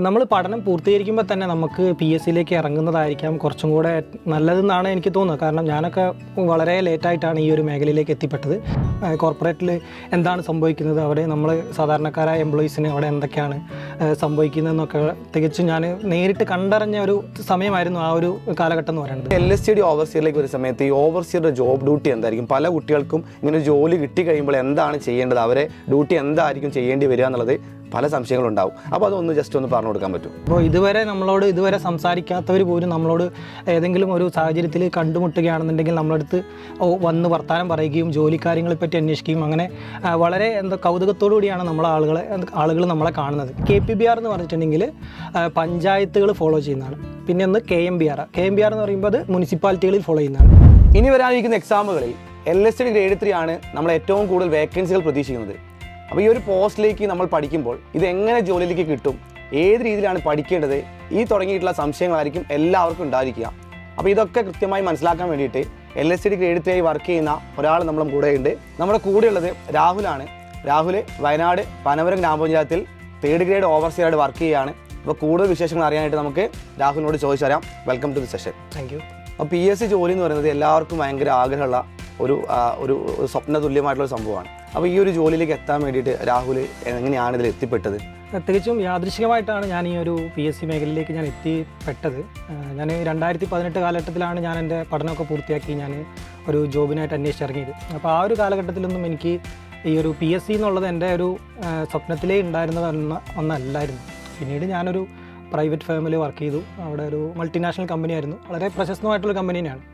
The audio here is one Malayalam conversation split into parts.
നമ്മൾ പഠനം പൂർത്തീകരിക്കുമ്പോൾ തന്നെ നമുക്ക് PSCയിലേക്ക് ഇറങ്ങുന്നതായിരിക്കാം കുറച്ചും കൂടെ നല്ലതെന്നാണ് എനിക്ക് തോന്നുന്നത്. കാരണം ഞാനൊക്കെ വളരെ ലേറ്റായിട്ടാണ് ഈ ഒരു മേഖലയിലേക്ക് എത്തിപ്പെട്ടത്. കോർപ്പറേറ്റിൽ എന്താണ് സംഭവിക്കുന്നത്, അവിടെ നമ്മൾ സാധാരണക്കാരായ എംപ്ലോയീസിന് അവിടെ എന്തൊക്കെയാണ് സംഭവിക്കുന്നതെന്നൊക്കെ തികച്ചും ഞാൻ നേരിട്ട് കണ്ടറിഞ്ഞ ഒരു സമയമായിരുന്നു ആ ഒരു കാലഘട്ടം എന്ന് പറയുന്നത്. LSTD ഓവർസിയറിലേക്ക് ഒരു സമയത്ത് ഈ ഓവർസിയറുടെ ജോബ് ഡ്യൂട്ടി എന്തായിരിക്കും? പല കുട്ടികൾക്കും ഇങ്ങനെ ജോലി കിട്ടി കഴിയുമ്പോൾ എന്താണ് ചെയ്യേണ്ടത്, അവരെ ഡ്യൂട്ടി എന്തായിരിക്കും ചെയ്യേണ്ടി വരിക എന്നുള്ളത് പല സംശയങ്ങളുണ്ടാവും. അപ്പോൾ അതൊന്ന് ജസ്റ്റ് ഒന്ന് പറഞ്ഞു കൊടുക്കാൻ പറ്റും? അപ്പോൾ ഇതുവരെ സംസാരിക്കാത്തവർ പോലും നമ്മളോട് ഏതെങ്കിലും ഒരു സാഹചര്യത്തിൽ കണ്ടുമുട്ടുകയാണെന്നുണ്ടെങ്കിൽ നമ്മളടുത്ത് വന്ന് വർത്തമാനം പറയുകയും ജോലി കാര്യങ്ങളെപ്പറ്റി അന്വേഷിക്കുകയും അങ്ങനെ വളരെ കൗതുകത്തോടു കൂടിയാണ് ആളുകൾ നമ്മളെ കാണുന്നത്. KPBR എന്ന് പറഞ്ഞിട്ടുണ്ടെങ്കിൽ പഞ്ചായത്തുകൾ ഫോളോ ചെയ്യുന്നതാണ്. പിന്നെ ഒന്ന് KMBR എന്ന് പറയുമ്പോൾ അത് മുനിസിപ്പാലിറ്റികളിൽ ഫോളോ ചെയ്യുന്നതാണ്. ഇനി വരാനിരിക്കുന്ന എക്സാമുകളിൽ LSTD ഗ്രേഡ് 3 ആണ് നമ്മൾ ഏറ്റവും കൂടുതൽ വേക്കൻസികൾ പ്രതീക്ഷിക്കുന്നത്. അപ്പോൾ ഈ ഒരു പോസ്റ്റിലേക്ക് നമ്മൾ പഠിക്കുമ്പോൾ ഇതെങ്ങനെ ജോലിയിലേക്ക് കിട്ടും, ഏത് രീതിയിലാണ് പഠിക്കേണ്ടത്, ഈ തുടങ്ങിയിട്ടുള്ള സംശയങ്ങളായിരിക്കും എല്ലാവർക്കും ഉണ്ടായിരിക്കുക. അപ്പോൾ ഇതൊക്കെ കൃത്യമായി മനസ്സിലാക്കാൻ വേണ്ടിയിട്ട് LSTD ഗ്രേഡ് 3 ആയി വർക്ക് ചെയ്യുന്ന ഒരാൾ നമ്മുടെ കൂടെയുണ്ട്. നമ്മുടെ കൂടെയുള്ളത് രാഹുലാണ്. രാഹുൽ വയനാട് പനവരം ഗ്രാമപഞ്ചായത്തിൽ 3rd ഗ്രേഡ് ഓവർസിയറായിട്ട് വർക്ക് ചെയ്യുകയാണ്. അപ്പോൾ കൂടുതൽ വിശേഷങ്ങൾ അറിയാനായിട്ട് നമുക്ക് രാഹുലിനോട് ചോദിച്ചറിയാം. Welcome to the session. Thank you. അപ്പോൾ PSC ജോലി എന്ന് പറയുന്നത് എല്ലാവർക്കും ഭയങ്കര ആഗ്രഹമുള്ള ഒരു സ്വപ്ന തുല്യമായിട്ടുള്ള സംഭവമാണ്. അപ്പോൾ ഈ ഒരു ജോലിയിലേക്ക് എത്താൻ വേണ്ടിയിട്ട് രാഹുൽ എങ്ങനെയാണ് ഇതിൽ എത്തിപ്പെട്ടത്? തികച്ചും യാദൃശ്ചികമായിട്ടാണ് ഞാൻ ഈ ഒരു PSC മേഖലയിലേക്ക് ഞാൻ എത്തിപ്പെട്ടത്. ഞാൻ 2018 കാലഘട്ടത്തിലാണ് ഞാൻ എൻ്റെ പഠനമൊക്കെ പൂർത്തിയാക്കി ഞാൻ ഒരു ജോബിനായിട്ട് അന്വേഷിച്ചിറങ്ങിയത്. അപ്പോൾ ആ ഒരു കാലഘട്ടത്തിലൊന്നും എനിക്ക് ഈ ഒരു PSC എന്നുള്ളത് എൻ്റെ ഒരു സ്വപ്നത്തിലേ ഉണ്ടായിരുന്ന ഒന്നല്ലായിരുന്നു. പിന്നീട് ഞാനൊരു പ്രൈവറ്റ് ഫേമിൽ വർക്ക് ചെയ്തു. അവിടെ ഒരു മൾട്ടിനാഷണൽ കമ്പനിയായിരുന്നു, വളരെ പ്രശസ്തമായിട്ടുള്ള കമ്പനി തന്നെയാണ്.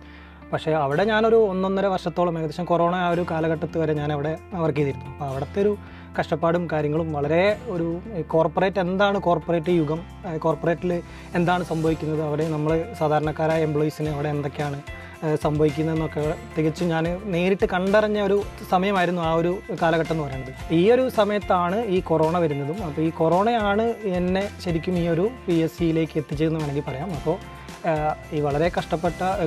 പക്ഷേ അവിടെ ഞാനൊരു 1.5 വർഷത്തോളം, ഏകദേശം കൊറോണ ആ ഒരു കാലഘട്ടത്തിൽ വരെ ഞാൻ അവിടെ വർക്ക് ചെയ്തിരുന്നു. അപ്പോൾ അവിടുത്തെ ഒരു കഷ്ടപ്പാടും കാര്യങ്ങളും വളരെ ഒരു കോർപ്പറേറ്റ് യുഗം, കോർപ്പറേറ്റിൽ എന്താണ് സംഭവിക്കുന്നത്, അവിടെ നമ്മൾ സാധാരണക്കാരായ എംപ്ലോയീസിന് അവിടെ എന്തൊക്കെയാണ് സംഭവിക്കുന്നതെന്നൊക്കെ തികച്ചും ഞാൻ നേരിട്ട് കണ്ടറിഞ്ഞ ഒരു സമയമായിരുന്നു ആ ഒരു കാലഘട്ടം എന്ന് പറയുന്നത്. ഈ ഒരു സമയത്താണ് ഈ കൊറോണ വരുന്നതും. അപ്പോൾ ഈ കൊറോണയാണ് എന്നെ ശരിക്കും ഈ ഒരു PSCയിലേക്ക് എത്തിച്ചതെന്ന് വേണമെങ്കിൽ പറയാം. അപ്പോൾ ഈ വളരെ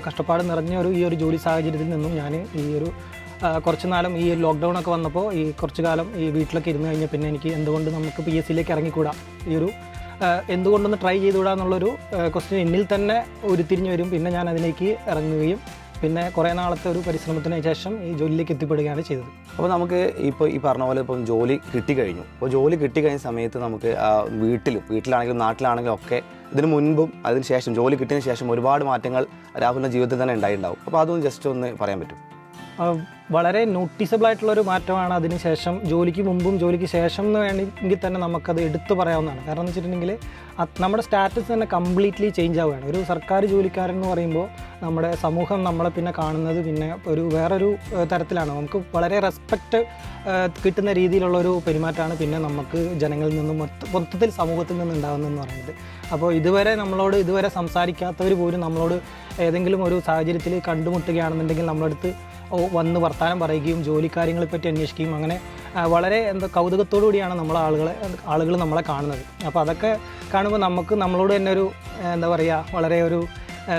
കഷ്ടപ്പാട് നിറഞ്ഞ ഈ ഒരു ജോലി സാഹചര്യത്തിൽ നിന്നും ഞാൻ ഈ ഒരു കുറച്ച് നാളും ഈ ലോക്ക്ഡൗൺ ഒക്കെ വന്നപ്പോൾ ഈ കുറച്ച് കാലം ഈ വീട്ടിലൊക്കെ ഇരുന്ന് കഴിഞ്ഞാൽ പിന്നെ എനിക്ക് എന്തുകൊണ്ട് നമുക്ക് PSCയിലേക്ക് ഇറങ്ങിക്കൂടാ, ഈ ഒരു എന്തുകൊണ്ടൊന്ന് ട്രൈ ചെയ്തുകൂടാ എന്നുള്ളൊരു ക്വസ്റ്റ്യൻ എന്നിൽ തന്നെ ഉരുത്തിരിഞ്ഞ് വരും. പിന്നെ ഞാൻ അതിലേക്ക് ഇറങ്ങുകയും പിന്നെ കുറേ നാളത്തെ ഒരു പരിശ്രമത്തിന് ശേഷം ഈ ജോലിയിലേക്ക് എത്തിപ്പെടുകയാണ് ചെയ്തത്. അപ്പോൾ നമുക്ക് ഇപ്പോൾ ഈ പറഞ്ഞ പോലെ ഇപ്പം ജോലി കിട്ടിക്കഴിഞ്ഞു. അപ്പോൾ ജോലി കിട്ടിക്കഴിഞ്ഞ സമയത്ത് നമുക്ക് വീട്ടിലാണെങ്കിലും നാട്ടിലാണെങ്കിലും ഒക്കെ ഇതിന് മുൻപും അതിന് ശേഷം ജോലി കിട്ടിയതിന് ശേഷം ഒരുപാട് മാറ്റങ്ങൾ രാഹുലിൻ്റെ ജീവിതത്തിൽ തന്നെ ഉണ്ടായിട്ടുണ്ടാവും. അപ്പോൾ അതൊന്ന് ജസ്റ്റ് ഒന്ന് പറയാൻ പറ്റും? വളരെ നോട്ടീസബിൾ ആയിട്ടുള്ളൊരു മാറ്റമാണ് അതിന് ശേഷം. ജോലിക്ക് മുമ്പും ജോലിക്ക് ശേഷം എന്ന് വേണമെങ്കിൽ തന്നെ നമുക്കത് എടുത്തു പറയാവുന്നതാണ്. കാരണം എന്ന് വെച്ചിട്ടുണ്ടെങ്കിൽ നമ്മുടെ സ്റ്റാറ്റസ് തന്നെ കംപ്ലീറ്റ്ലി ചേഞ്ച് ആവുകയാണ്. ഒരു സർക്കാർ ജോലിക്കാരൻ എന്ന് പറയുമ്പോൾ നമ്മുടെ സമൂഹം നമ്മളെ പിന്നെ കാണുന്നത് പിന്നെ വേറൊരു തരത്തിലാണ്. നമുക്ക് വളരെ റെസ്പെക്റ്റ് കിട്ടുന്ന രീതിയിലുള്ളൊരു പെരുമാറ്റമാണ് പിന്നെ നമുക്ക് ജനങ്ങളിൽ നിന്നും മൊത്തത്തിൽ സമൂഹത്തിൽ നിന്ന് ഉണ്ടാകുന്നതെന്ന് പറയുന്നത്. അപ്പോൾ ഇതുവരെ സംസാരിക്കാത്തവർ പോലും നമ്മളോട് ഏതെങ്കിലും ഒരു സാഹചര്യത്തിൽ കണ്ടുമുട്ടുകയാണെന്നുണ്ടെങ്കിൽ നമ്മളടുത്ത് വന്ന് വർത്തമാനം പറയുകയും ജോലി കാര്യങ്ങളെപ്പറ്റി അന്വേഷിക്കുകയും അങ്ങനെ വളരെ കൗതുകത്തോടു കൂടിയാണ് ആളുകൾ നമ്മളെ കാണുന്നത്. അപ്പോൾ അതൊക്കെ കാണുമ്പോൾ നമ്മളോട് തന്നെ ഒരു വളരെ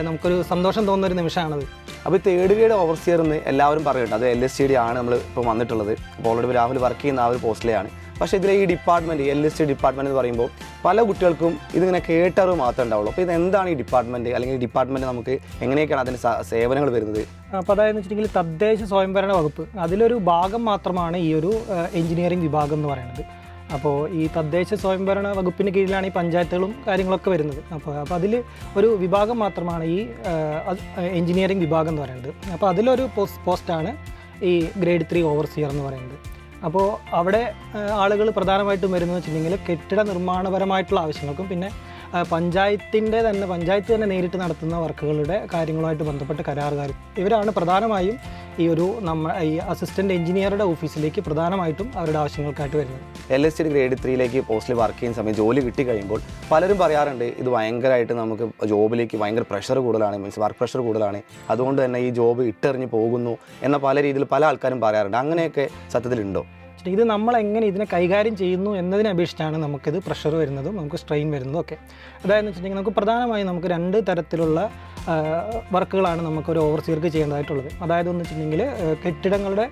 നമുക്കൊരു സന്തോഷം തോന്നുന്നൊരു നിമിഷമാണത്. അപ്പോൾ 3rd ഗ്രേഡ് ഓവർസിയർ എന്ന് എല്ലാവരും പറയുന്നുണ്ട്. അത് LSTD ആണ് നമ്മൾ ഇപ്പോൾ വന്നിട്ടുള്ളത്. അപ്പോൾ ഓൾറെഡി രാഹുൽ വർക്ക് ചെയ്യുന്ന ആ ഒരു പോസ്റ്റിലെയാണ്. പക്ഷേ ഇതിലെ ഈ ഡിപ്പാർട്ട്മെൻറ്റ് LSTD ഡിപ്പാർട്ട്മെൻറ്റ് എന്ന് പറയുമ്പോൾ പല കുട്ടികൾക്കും ഇതിങ്ങനെ കേട്ടറിവ് മാത്രമേ ഉണ്ടാവുള്ളൂ. അപ്പോൾ ഇതെന്താണ് ഈ ഡിപ്പാർട്ട്മെൻറ്റ്, അല്ലെങ്കിൽ ഡിപ്പാർട്ട്മെൻറ്റ് നമുക്ക് എങ്ങനെയൊക്കെയാണ് അതിന് സേവനങ്ങൾ വരുന്നത്? അപ്പോൾ അതായത് വെച്ചിട്ടുണ്ടെങ്കിൽ തദ്ദേശ സ്വയംഭരണ വകുപ്പ് അതിലൊരു ഭാഗം മാത്രമാണ് ഈ ഒരു എഞ്ചിനീയറിംഗ് വിഭാഗം എന്ന് പറയുന്നത്. അപ്പോൾ ഈ തദ്ദേശ സ്വയംഭരണ വകുപ്പിന് കീഴിലാണ് ഈ പഞ്ചായത്തുകളും കാര്യങ്ങളൊക്കെ വരുന്നത്. അപ്പോൾ അതിൽ ഒരു വിഭാഗം മാത്രമാണ് ഈ എഞ്ചിനീയറിംഗ് വിഭാഗം എന്ന് പറയുന്നത്. അപ്പോൾ അതിലൊരു പോസ്റ്റാണ് ഈ ഗ്രേഡ് 3 ഓവർസിയർ എന്ന് പറയുന്നത്. അപ്പോൾ അവിടെ ആളുകൾ പ്രധാനമായിട്ടും വരുന്നത് വെച്ചിട്ടുണ്ടെങ്കിൽ കെട്ടിട നിർമ്മാണപരമായിട്ടുള്ള ആവശ്യങ്ങൾക്കും പിന്നെ പഞ്ചായത്ത് തന്നെ നേരിട്ട് നടത്തുന്ന വർക്കുകളുടെ കാര്യങ്ങളുമായിട്ട് ബന്ധപ്പെട്ട കരാറുകാർ ഇവരാണ് പ്രധാനമായും ഈ അസിസ്റ്റൻ്റ് എഞ്ചിനീയറുടെ ഓഫീസിലേക്ക് പ്രധാനമായിട്ടും അവരുടെ ആവശ്യങ്ങൾക്കായിട്ട് വരുന്നത്. LSTD ഗ്രേഡ് 3ലേക്ക് പോസ്റ്റിൽ വർക്ക് ചെയ്യുന്ന സമയത്ത് ജോലി കിട്ടിക്കഴിയുമ്പോൾ പലരും പറയാറുണ്ട് ഇത് ഭയങ്കരമായിട്ട് നമുക്ക് ജോബിലേക്ക് ഭയങ്കര പ്രഷർ കൂടുതലാണ്, മീൻസ് വർക്ക് പ്രഷർ കൂടുതലാണ്, അതുകൊണ്ട് തന്നെ ഈ ജോബ് ഇട്ടെറിഞ്ഞ് പോകുന്നു എന്ന പല രീതിയിൽ പല ആൾക്കാരും പറയാറുണ്ട്. അങ്ങനെയൊക്കെ സത്യത്തിലുണ്ടോ? ഇത് നമ്മളെങ്ങനെ ഇതിനെ കൈകാര്യം ചെയ്യുന്നു എന്നതിനെ അപേക്ഷിച്ചാണ് നമുക്കിത് പ്രഷർ വരുന്നതും നമുക്ക് സ്ട്രെയിൻ വരുന്നതും ഒക്കെ. അതായത് വെച്ചിട്ടുണ്ടെങ്കിൽ നമുക്ക് പ്രധാനമായും നമുക്ക് 2 തരത്തിലുള്ള വർക്കുകളാണ് നമുക്കൊരു ഓവർസിയർക്ക് ചെയ്യേണ്ടതായിട്ടുള്ളത്. അതായത് എന്ന് വെച്ചിട്ടുണ്ടെങ്കിൽ കെട്ടിടങ്ങളുടെ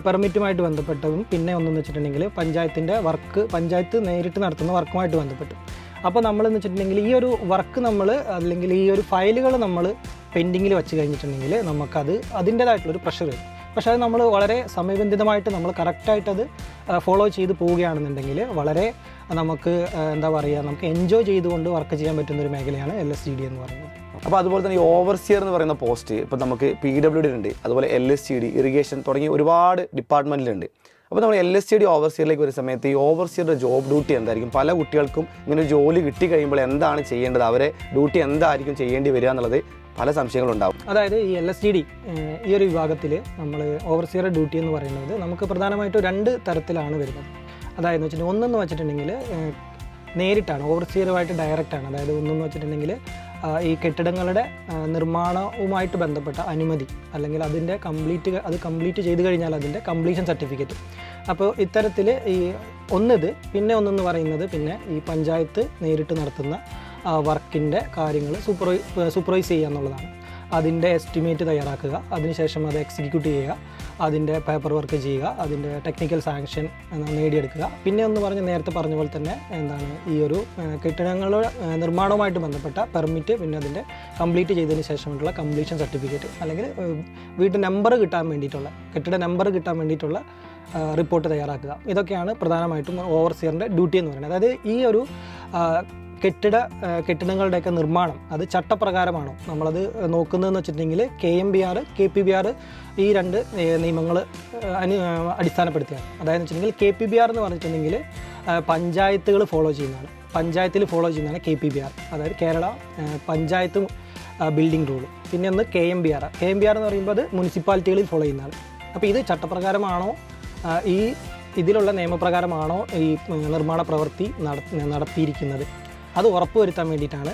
പെർമിറ്റുമായിട്ട് ബന്ധപ്പെട്ടതും പിന്നെ ഒന്നെന്ന് വെച്ചിട്ടുണ്ടെങ്കിൽ പഞ്ചായത്ത് നേരിട്ട് നടത്തുന്ന വർക്കുമായിട്ട് ബന്ധപ്പെട്ട്. അപ്പോൾ നമ്മളെന്ന് വെച്ചിട്ടുണ്ടെങ്കിൽ ഈ ഒരു വർക്ക് നമ്മൾ അല്ലെങ്കിൽ ഈ ഒരു ഫയലുകൾ നമ്മൾ പെൻഡിങ്ങിൽ വെച്ച് കഴിഞ്ഞിട്ടുണ്ടെങ്കിൽ നമുക്കത് അതിൻ്റേതായിട്ടുള്ളൊരു പ്രഷർ വരും. പക്ഷേ അത് നമ്മൾ വളരെ സമയബന്ധിതമായിട്ട് നമ്മൾ കറക്റ്റായിട്ടത് ഫോളോ ചെയ്ത് പോവുകയാണെന്നുണ്ടെങ്കിൽ വളരെ നമുക്ക് എന്താ പറയുക, നമുക്ക് എൻജോയ് ചെയ്തുകൊണ്ട് വർക്ക് ചെയ്യാൻ പറ്റുന്നൊരു മേഖലയാണ് LSTD എന്ന് പറയുന്നത്. അപ്പോൾ അതുപോലെ തന്നെ ഈ ഓവർസിയർ എന്ന് പറയുന്ന പോസ്റ്റ് ഇപ്പോൾ നമുക്ക് PWD ഉണ്ട്, അതുപോലെ LSTD, ഇറിഗേഷൻ തുടങ്ങി ഒരുപാട് ഡിപ്പാർട്ട്മെൻറ്റിലുണ്ട്. അപ്പോൾ നമ്മൾ LSTD ഓവർസിയറിലേക്ക് വരുന്ന സമയത്ത് ഈ ഓവർസിയറുടെ ജോബ് ഡ്യൂട്ടി എന്തായിരിക്കും? പല കുട്ടികൾക്കും ഇങ്ങനെ ഒരു ജോലി കിട്ടി കഴിയുമ്പോൾ എന്താണ് ചെയ്യേണ്ടത്, അവരെ ഡ്യൂട്ടി എന്തായിരിക്കും ചെയ്യേണ്ടി വരിക എന്നുള്ളത് പല സംശയങ്ങളുണ്ടാവും. അതായത് ഈ LSTD ഈ ഒരു വിഭാഗത്തിൽ നമ്മൾ ഓവർസിയർ ഡ്യൂട്ടി എന്ന് പറയുന്നത് നമുക്ക് പ്രധാനമായിട്ടും 2 തരത്തിലാണ് വരുന്നത്. അതായത് വെച്ചിട്ടുണ്ടെങ്കിൽ ഒന്നെന്ന് വെച്ചിട്ടുണ്ടെങ്കിൽ നേരിട്ടാണ്, ഓവർസിയറുമായിട്ട് ഡയറക്റ്റാണ്. അതായത് ഒന്നെന്ന് വെച്ചിട്ടുണ്ടെങ്കിൽ ഈ കെട്ടിടങ്ങളുടെ നിർമ്മാണവുമായിട്ട് ബന്ധപ്പെട്ട അനുമതി അല്ലെങ്കിൽ അതിൻ്റെ കംപ്ലീറ്റ് ചെയ്ത് കഴിഞ്ഞാൽ അതിൻ്റെ കംപ്ലീഷൻ സർട്ടിഫിക്കറ്റ്. അപ്പോൾ ഇത്തരത്തിൽ ഈ ഒന്നിത്, പിന്നെ ഒന്നെന്ന് പറയുന്നത് പിന്നെ ഈ പഞ്ചായത്ത് നേരിട്ട് നടത്തുന്ന വർക്കിൻ്റെ കാര്യങ്ങൾ സൂപ്പർവൈസ് ചെയ്യുക എന്നുള്ളതാണ്. അതിൻ്റെ എസ്റ്റിമേറ്റ് തയ്യാറാക്കുക, അതിനുശേഷം അത് എക്സിക്യൂട്ട് ചെയ്യുക, അതിൻ്റെ പേപ്പർ വർക്ക് ചെയ്യുക, അതിൻ്റെ ടെക്നിക്കൽ സാങ്ഷൻ നേടിയെടുക്കുക. പിന്നെ ഒന്ന് നേരത്തെ പറഞ്ഞ പോലെ തന്നെ എന്താണ് ഈ ഒരു കെട്ടിടങ്ങളുടെ നിർമ്മാണവുമായിട്ട് ബന്ധപ്പെട്ട പെർമിറ്റ്, പിന്നെ അതിൻ്റെ കംപ്ലീറ്റ് ചെയ്തതിന് ശേഷമുള്ള കംപ്ലീഷൻ സർട്ടിഫിക്കറ്റ് അല്ലെങ്കിൽ വീട്ട് നമ്പർ കിട്ടാൻ വേണ്ടിയിട്ടുള്ള, കെട്ടിട നമ്പർ കിട്ടാൻ വേണ്ടിയിട്ടുള്ള റിപ്പോർട്ട് തയ്യാറാക്കുക. ഇതൊക്കെയാണ് പ്രധാനമായിട്ടും ഓവർസിയറിൻ്റെ ഡ്യൂട്ടി എന്ന് പറയുന്നത്. അതായത് ഈ ഒരു കെട്ടിടങ്ങളുടെയൊക്കെ നിർമ്മാണം അത് ചട്ടപ്രകാരമാണോ നമ്മളത് നോക്കുന്നതെന്ന് വെച്ചിട്ടുണ്ടെങ്കിൽ KMBR, KPBR ഈ 2 നിയമങ്ങൾ അടിസ്ഥാനപ്പെടുത്തിയാണ്. അതായത് വെച്ചിട്ടുണ്ടെങ്കിൽ KPBR എന്ന് പറഞ്ഞിട്ടുണ്ടെങ്കിൽ പഞ്ചായത്തുകൾ ഫോളോ ചെയ്യുന്നതാണ്, പഞ്ചായത്തിൽ ഫോളോ ചെയ്യുന്നതാണ് KPBR, അതായത് കേരള പഞ്ചായത്ത് ബിൽഡിംഗ് റൂൾ. പിന്നെ ഒന്ന് KMBR എന്ന് പറയുമ്പോൾ അത് മുനിസിപ്പാലിറ്റികളിൽ ഫോളോ ചെയ്യുന്നതാണ്. അപ്പോൾ ഇത് ചട്ടപ്രകാരമാണോ, ഇതിലുള്ള നിയമപ്രകാരമാണോ ഈ നിർമ്മാണ പ്രവൃത്തി നടത്തിയിരിക്കുന്നത്, അത് ഉറപ്പുവരുത്താൻ വേണ്ടിയിട്ടാണ്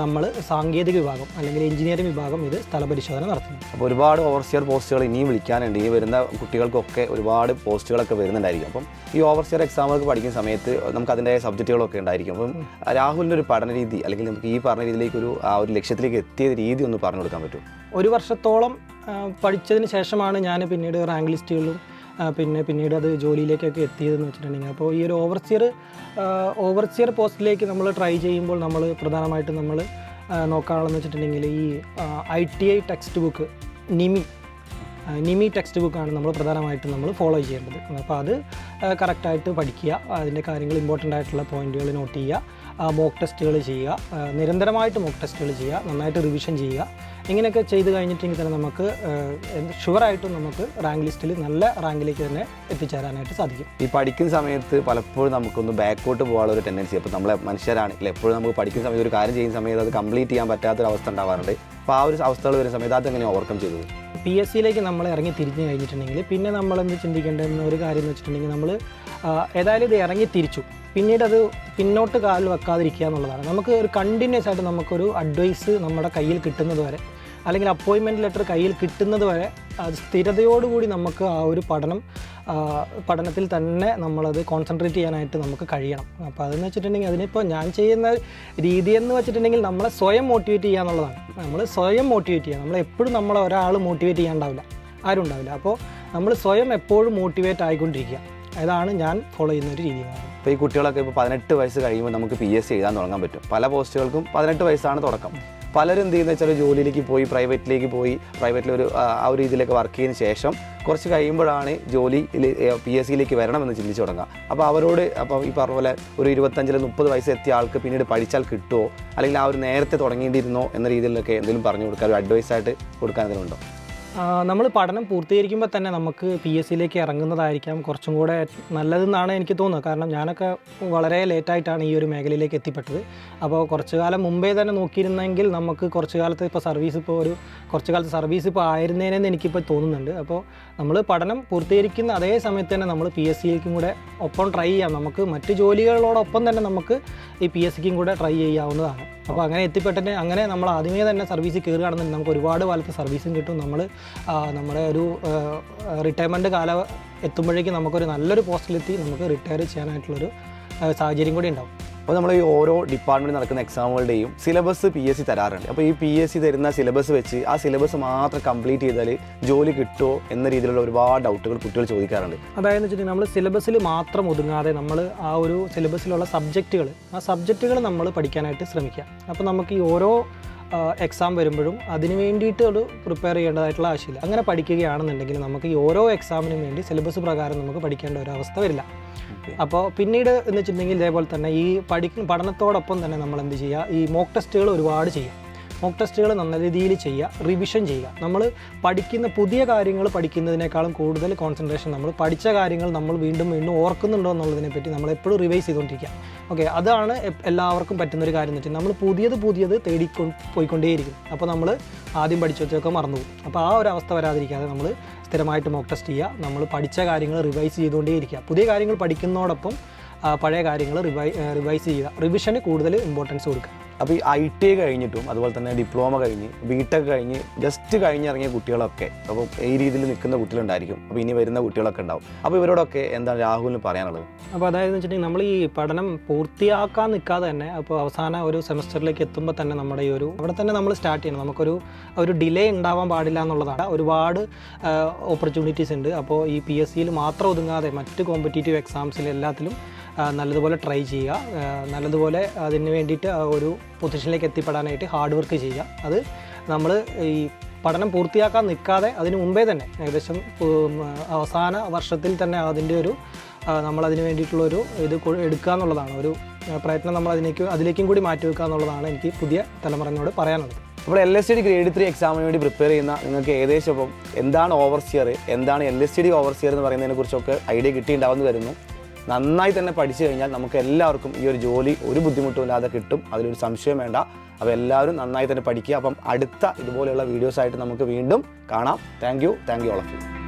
നമ്മൾ സാങ്കേതിക വിഭാഗം അല്ലെങ്കിൽ എഞ്ചിനീയറിംഗ് വിഭാഗം ഇത് സ്ഥലപരിശോധന നടത്തുന്നത്. അപ്പോൾ ഒരുപാട് ഓവർസിയർ പോസ്റ്റുകൾ ഇനിയും വിളിക്കാനുണ്ട്. ഈ വരുന്ന കുട്ടികൾക്കൊക്കെ ഒരുപാട് പോസ്റ്റുകളൊക്കെ വരുന്നുണ്ടായിരിക്കും. അപ്പം ഈ ഓവർസിയർ എക്സാമുകൾക്ക് പഠിക്കുന്ന സമയത്ത് നമുക്ക് അതിൻ്റെ സബ്ജക്റ്റുകളൊക്കെ ഉണ്ടായിരിക്കും. അപ്പം രാഹുലിൻ്റെ ഒരു പഠന രീതി അല്ലെങ്കിൽ നമുക്ക് ഈ പറഞ്ഞ രീതിയിലേക്ക് ഒരു ലക്ഷ്യത്തിലേക്ക് എത്തിയ രീതി ഒന്ന് പറഞ്ഞു കൊടുക്കാൻ പറ്റും? 1 വർഷത്തോളം പഠിച്ചതിന് ശേഷമാണ് ഞാൻ പിന്നീട് റാങ്ക് ലിസ്റ്റുകളിലും പിന്നീട് അത് ജോലിയിലേക്കൊക്കെ എത്തിയതെന്ന് വെച്ചിട്ടുണ്ടെങ്കിൽ. അപ്പോൾ ഈ ഒരു ഓവർസിയർ പോസ്റ്റിലേക്ക് നമ്മൾ ട്രൈ ചെയ്യുമ്പോൾ നമ്മൾ പ്രധാനമായിട്ടും നമ്മൾ നോക്കാനുള്ളതെന്ന് വെച്ചിട്ടുണ്ടെങ്കിൽ ഈ ITI ടെക്സ്റ്റ് ബുക്ക്, നിമി ടെക്സ്റ്റ് ബുക്കാണ് നമ്മൾ പ്രധാനമായിട്ടും നമ്മൾ ഫോളോ ചെയ്യേണ്ടത്. അപ്പോൾ അത് കറക്റ്റായിട്ട് പഠിക്കുക, അതിൻ്റെ കാര്യങ്ങൾ ഇമ്പോർട്ടൻ്റ് ആയിട്ടുള്ള പോയിൻറ്റുകൾ നോട്ട് ചെയ്യുക, മോക്ക് ടെസ്റ്റുകൾ ചെയ്യുക, നിരന്തരമായിട്ട് മോക്ക് ടെസ്റ്റുകൾ ചെയ്യുക, നന്നായിട്ട് റിവിഷൻ ചെയ്യുക. ഇങ്ങനെയൊക്കെ ചെയ്ത് കഴിഞ്ഞിട്ടെങ്കിൽ തന്നെ നമുക്ക് ഷുവറായിട്ടും നമുക്ക് റാങ്ക് ലിസ്റ്റിൽ നല്ല റാങ്കിലേക്ക് തന്നെ എത്തിച്ചേരാനായിട്ട് സാധിക്കും. ഈ പഠിക്കുന്ന സമയത്ത് പലപ്പോഴും നമുക്കൊന്ന് ബാക്കോട്ട് പോകാനുള്ള ഒരു ടെൻഡൻസി, അപ്പോൾ നമ്മളെ മനുഷ്യരാണെങ്കിൽ എപ്പോഴും നമുക്ക് പഠിക്കുന്ന സമയത്ത് ഒരു കാര്യം ചെയ്യുന്ന സമയത്ത് അത് കംപ്ലീറ്റ് ചെയ്യാൻ പറ്റാത്തൊരവസ്ഥ ഉണ്ടാവാറുണ്ട്. അപ്പോൾ ആ ഒരു അവസ്ഥകൾ വരുന്ന സമയത്ത് അതെങ്ങനെ ഓവർകം ചെയ്തത്? PSCയിലേക്ക് നമ്മൾ ഇറങ്ങി തിരിഞ്ഞ് കഴിഞ്ഞിട്ടുണ്ടെങ്കിൽ പിന്നെ നമ്മളെന്ത് ചിന്തിക്കേണ്ടതെന്ന ഒരു കാര്യം എന്ന് വെച്ചിട്ടുണ്ടെങ്കിൽ നമ്മൾ ഏതായാലും ഇത് ഇറങ്ങി തിരിച്ചു, പിന്നീട് അത് പിന്നോട്ട് കാൽ വെക്കാതിരിക്കുക എന്നുള്ളതാണ്. നമുക്ക് ഒരു കണ്ടിന്യൂസ് ആയിട്ട് നമുക്കൊരു അഡ്വൈസ് നമ്മുടെ കയ്യിൽ കിട്ടുന്നത് വരെ അല്ലെങ്കിൽ അപ്പോയിൻമെൻറ്റ് ലെറ്റർ കയ്യിൽ കിട്ടുന്നത് വരെ അത് സ്ഥിരതയോടുകൂടി നമുക്ക് ആ ഒരു പഠനത്തിൽ തന്നെ നമ്മളത് കോൺസെൻട്രേറ്റ് ചെയ്യാനായിട്ട് നമുക്ക് കഴിയണം. അപ്പോൾ അതെന്ന് വെച്ചിട്ടുണ്ടെങ്കിൽ അതിനിപ്പോൾ ഞാൻ ചെയ്യുന്ന രീതി എന്ന് വെച്ചിട്ടുണ്ടെങ്കിൽ നമ്മളെ സ്വയം മോട്ടിവേറ്റ് ചെയ്യുക എന്നുള്ളതാണ്. നമ്മൾ സ്വയം മോട്ടിവേറ്റ് ചെയ്യുക, നമ്മളെപ്പോഴും നമ്മളെ ഒരാൾ മോട്ടിവേറ്റ് ചെയ്യാണ്ടാവില്ല, ആരും ഉണ്ടാവില്ല. അപ്പോൾ നമ്മൾ സ്വയം എപ്പോഴും മോട്ടിവേറ്റ് ആയിക്കൊണ്ടിരിക്കുക, അതാണ് ഞാൻ ഫോളോ ചെയ്യുന്ന ഒരു രീതി. ഇപ്പോൾ ഈ കുട്ടികളൊക്കെ ഇപ്പോൾ 18 വയസ്സ് കഴിയുമ്പോൾ നമുക്ക് PSC എഴുതാൻ തുടങ്ങാൻ പറ്റും. പല പോസ്റ്റുകൾക്കും 18 വയസ്സാണ് തുടക്കം. പലരും എന്ത് ചെയ്യുന്നത് വെച്ചാൽ ജോലിയിലേക്ക് പോയി പ്രൈവറ്റിലൊരു ആ ഒരു രീതിയിലേക്ക് വർക്ക് ചെയ്തതിന് ശേഷം കുറച്ച് കഴിയുമ്പോഴാണ് ജോലിയിൽ PSCയിലേക്ക് വരണമെന്ന് ചിന്തിച്ച് തുടങ്ങുക. അപ്പോൾ അവരോട് ഈ പറഞ്ഞ പോലെ ഒരു 25-30 വയസ്സ് എത്തിയ ആൾക്ക് പിന്നീട് പഠിച്ചാൽ കിട്ടുമോ, അല്ലെങ്കിൽ ആ ഒരു നേരത്തെ തുടങ്ങേണ്ടിയിരുന്നോ എന്ന രീതിയിലൊക്കെ എന്തെങ്കിലും പറഞ്ഞു കൊടുക്കാൻ, ഒരു അഡ്വൈസായിട്ട് കൊടുക്കാൻ എന്തെങ്കിലും ഉണ്ടോ? നമ്മൾ പഠനം പൂർത്തീകരിക്കുമ്പോൾ തന്നെ നമുക്ക് PSCയിലേക്ക് ഇറങ്ങുന്നതായിരിക്കാം കുറച്ചും കൂടെ നല്ലതെന്നാണ് എനിക്ക് തോന്നുന്നത്. കാരണം ഞാനൊക്കെ വളരെ ലേറ്റായിട്ടാണ് ഈ ഒരു മേഖലയിലേക്ക് എത്തിപ്പെട്ടത്. അപ്പോൾ കുറച്ചു കാലം മുമ്പേ തന്നെ നോക്കിയിരുന്നെങ്കിൽ നമുക്ക് കുറച്ച് കാലത്ത് കുറച്ച് കാലത്ത് സർവീസ് ഇപ്പോൾ ആയിരുന്നേനെന്ന് എനിക്കിപ്പോൾ തോന്നുന്നുണ്ട്. അപ്പോൾ നമ്മൾ പഠനം പൂർത്തീകരിക്കുന്ന അതേ സമയത്ത് തന്നെ നമ്മൾ PSCയിലേക്കും കൂടെ ഒപ്പം ട്രൈ ചെയ്യാം. നമുക്ക് മറ്റ് ജോലികളോടൊപ്പം തന്നെ നമുക്ക് ഈ PSCക്കും കൂടെ ട്രൈ ചെയ്യാവുന്നതാണ്. അപ്പോൾ അങ്ങനെ എത്തിപ്പെട്ടിട്ട് അങ്ങനെ നമ്മൾ ആദ്യമേ തന്നെ സർവീസിൽ കയറുകയാണെന്നുണ്ടെങ്കിൽ നമുക്ക് ഒരുപാട് കാലത്ത് സർവീസും കിട്ടും. നമ്മുടെ ഒരു റിട്ടയർമെൻറ്റ് കാലം എത്തുമ്പോഴേക്കും നമുക്കൊരു നല്ലൊരു പോസ്റ്റിലെത്തി നമുക്ക് റിട്ടയർ ചെയ്യാനായിട്ടുള്ളൊരു സാഹചര്യം കൂടി ഉണ്ടാവും. അപ്പോൾ നമ്മൾ ഈ ഓരോ ഡിപ്പാർട്ട്മെൻറ്റിൽ നടക്കുന്ന എക്സാമുകളുടെയും സിലബസ് PSC തരാറുണ്ട്. അപ്പോൾ ഈ PSC തരുന്ന സിലബസ് വെച്ച് ആ സിലബസ് മാത്രം കംപ്ലീറ്റ് ചെയ്താൽ ജോലി കിട്ടുമോ എന്ന രീതിയിലുള്ള ഒരുപാട് ഡൗട്ടുകൾ കുട്ടികൾ ചോദിക്കാറുണ്ട്. അതായത് വെച്ചിട്ടുണ്ടെങ്കിൽ നമ്മൾ സിലബസിൽ മാത്രം ഒതുങ്ങാതെ നമ്മൾ ആ ഒരു സിലബസിലുള്ള സബ്ജക്റ്റുകൾ നമ്മൾ പഠിക്കാനായിട്ട് ശ്രമിക്കുക. അപ്പോൾ നമുക്ക് ഈ ഓരോ എക്സാം വരുമ്പോഴും അതിന് വേണ്ടിയിട്ട് ഒരു പ്രിപ്പയർ ചെയ്യേണ്ടതായിട്ടുള്ള ആവശ്യമില്ല. അങ്ങനെ പഠിക്കുകയാണെന്നുണ്ടെങ്കിൽ നമുക്ക് ഈ ഓരോ എക്സാമിനും വേണ്ടി സിലബസ് പ്രകാരം നമുക്ക് പഠിക്കേണ്ട ഒരു അവസ്ഥ വരില്ല. അപ്പോൾ പിന്നീട് എന്ന് വെച്ചിട്ടുണ്ടെങ്കിൽ ഇതേപോലെ തന്നെ ഈ പഠനത്തോടൊപ്പം തന്നെ നമ്മൾ എന്ത് ചെയ്യുക, ഈ മോക്ക് ടെസ്റ്റുകൾ ഒരുപാട് ചെയ്യുക. മോക്ക് ടെസ്റ്റുകൾ നല്ല രീതിയിൽ ചെയ്യുക, റിവിഷൻ ചെയ്യുക. നമ്മൾ പഠിക്കുന്ന പുതിയ കാര്യങ്ങൾ പഠിക്കുന്നതിനേക്കാളും കൂടുതൽ കോൺസെൻട്രേഷൻ നമ്മൾ പഠിച്ച കാര്യങ്ങൾ നമ്മൾ വീണ്ടും ഓർക്കുന്നുണ്ടോ എന്നുള്ളതിനെപ്പറ്റി നമ്മൾ എപ്പോഴും റിവൈസ് ചെയ്തുകൊണ്ടിരിക്കുക. ഓക്കെ, അതാണ് എല്ലാവർക്കും പറ്റുന്നൊരു കാര്യം എന്ന് വെച്ചാൽ നമ്മൾ പുതിയത് പോയിക്കൊണ്ടേയിരിക്കും. അപ്പോൾ നമ്മൾ ആദ്യം പഠിച്ചു വെച്ചൊക്കെ മറന്നുപോകും. അപ്പോൾ ആ ഒരു അവസ്ഥ വരാതിരിക്കാതെ നമ്മൾ സ്ഥിരമായിട്ട് മോക്ക് ടെസ്റ്റ് ചെയ്യുക. നമ്മൾ പഠിച്ച കാര്യങ്ങൾ റിവൈസ് ചെയ്തുകൊണ്ടേയിരിക്കുക. പുതിയ കാര്യങ്ങൾ പഠിക്കുന്നതോടൊപ്പം പഴയ കാര്യങ്ങൾ റിവൈസ് ചെയ്യുക. റിവിഷന് കൂടുതൽ ഇമ്പോർട്ടൻസ് കൊടുക്കുക. അപ്പോൾ ഈ ITI കഴിഞ്ഞിട്ടും അതുപോലെ തന്നെ ഡിപ്ലോമ കഴിഞ്ഞ് BTech കഴിഞ്ഞ് ജസ്റ്റ് കഴിഞ്ഞിറങ്ങിയ കുട്ടികളൊക്കെ അപ്പോൾ ഈ രീതിയിൽ നിൽക്കുന്ന കുട്ടികളുണ്ടായിരിക്കും. അപ്പോൾ ഇനി വരുന്ന കുട്ടികളൊക്കെ ഉണ്ടാവും. അപ്പോൾ ഇവരോടൊക്കെ എന്താണ് രാഹുലിന് പറയാനുള്ളത്? അപ്പോൾ അതായത് വെച്ചിട്ടുണ്ടെങ്കിൽ നമ്മൾ ഈ പഠനം പൂർത്തിയാക്കാൻ നിൽക്കാതെ തന്നെ അപ്പോൾ അവസാന ഒരു സെമസ്റ്ററിലേക്ക് എത്തുമ്പോൾ തന്നെ നമ്മുടെ ഈ അവിടെ തന്നെ നമ്മൾ സ്റ്റാർട്ട് ചെയ്യണം. നമുക്കൊരു ഡിലേ ഉണ്ടാവാൻ പാടില്ല എന്നുള്ളതാണ്. ഒരുപാട് ഓപ്പർച്യൂണിറ്റീസ് ഉണ്ട്. അപ്പോൾ ഈ PSCയിൽ മാത്രം ഒതുങ്ങാതെ മറ്റ് കോമ്പറ്റീറ്റീവ് എക്സാംസിൽ എല്ലാത്തിലും നല്ലതുപോലെ ട്രൈ ചെയ്യുക. നല്ലതുപോലെ അതിന് വേണ്ടിയിട്ട് ഒരു പൊസിഷനിലേക്ക് എത്തിപ്പെടാനായിട്ട് ഹാർഡ് വർക്ക് ചെയ്യുക. അത് നമ്മൾ ഈ പഠനം പൂർത്തിയാക്കാൻ നിൽക്കാതെ അതിന് മുമ്പേ തന്നെ ഏകദേശം അവസാന വർഷത്തിൽ തന്നെ അതിൻ്റെ നമ്മളതിന് വേണ്ടിയിട്ടുള്ളൊരു എടുക്കുക എന്നുള്ളതാണ്. ഒരു പ്രയത്നം നമ്മൾ അതിലേക്കും കൂടി മാറ്റിവെക്കുക എന്നുള്ളതാണ് എനിക്ക് പുതിയ തലമുറയോട് പറയാനുള്ളത്. അപ്പോൾ LSTD ഗ്രേഡ് 3 എക്സാമിന് വേണ്ടി പ്രിപ്പയർ ചെയ്യുന്ന നിങ്ങൾക്ക് ഏകദേശം ഇപ്പം എന്താണ് ഓവർസിയർ, എന്താണ് LSTD ഓവർസിയർ എന്ന് പറയുന്നതിനെക്കുറിച്ചൊക്കെ ഐഡിയ കിട്ടിയിട്ടുണ്ടാവുമെന്ന് വരുന്നു. നന്നായി തന്നെ പഠിച്ചു കഴിഞ്ഞാൽ നമുക്ക് എല്ലാവർക്കും ഈ ഒരു ജോലി ഒരു ബുദ്ധിമുട്ടും ഇല്ലാതെ കിട്ടും. അതിലൊരു സംശയം വേണ്ട. അപ്പോൾ എല്ലാവരും നന്നായി തന്നെ പഠിക്കുക. അപ്പം അടുത്ത ഇതുപോലെയുള്ള വീഡിയോസായിട്ട് നമുക്ക് വീണ്ടും കാണാം. Thank you all of U.